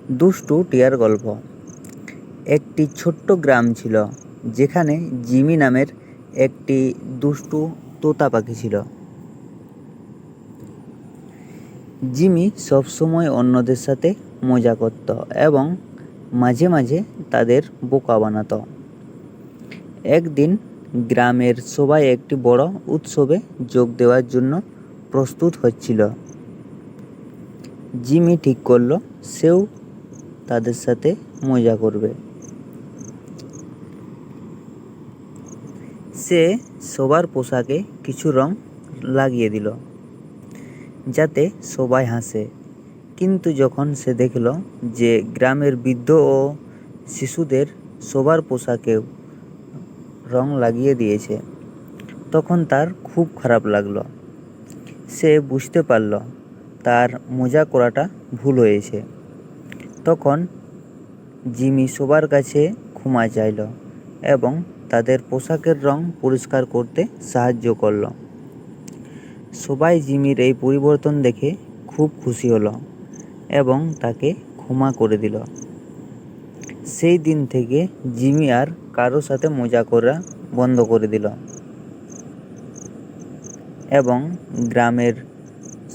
দুষ্টু টিয়ার গল্প। একটি ছোট্ট গ্রাম ছিল যেখানে জিমি নামের একটি দুষ্টু তোতা পাখি ছিল। জিমি সবসময় অন্যদের সাথে মজা করত এবং মাঝে মাঝে তাদের বোকা বানাতো। একদিন গ্রামের সবাই একটি বড় উৎসবে যোগ দেওয়ার জন্য প্রস্তুত হচ্ছিল। জিমি ঠিক করলো সেও তাদের সাথে মজা করবে। সে সবার পোশাকে কিছু রং লাগিয়ে দিল যাতে সবাই হাসে, কিন্তু যখন সে দেখল যে গ্রামের বৃদ্ধ ও শিশুদের সবার পোশাকেও রং লাগিয়ে দিয়েছে, তখন তার খুব খারাপ লাগলো। সে বুঝতে পারল তার মজা করাটা ভুল হয়েছে। তখন জিমি সবার কাছে ক্ষমা চাইল এবং তাদের পোশাকের রং পরিষ্কার করতে সাহায্য করল। সবাই জিমির এই পরিবর্তন দেখে খুব খুশি হলো এবং তাকে ক্ষমা করে দিল। সেই দিন থেকে জিমি আর কারো সাথে মজা করা বন্ধ করে দিল এবং গ্রামের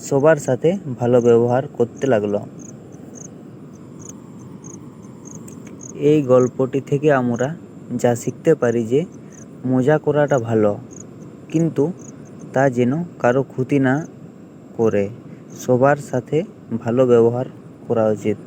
সবার সাথে ভালো ব্যবহার করতে লাগলো। এই গল্পটি থেকে আমরা যা শিখতে পারি যে মজা করাটা ভালো, কিন্তু তা যেন কারো ক্ষতি না করে সবার সাথে ভালো ব্যবহার করা উচিত।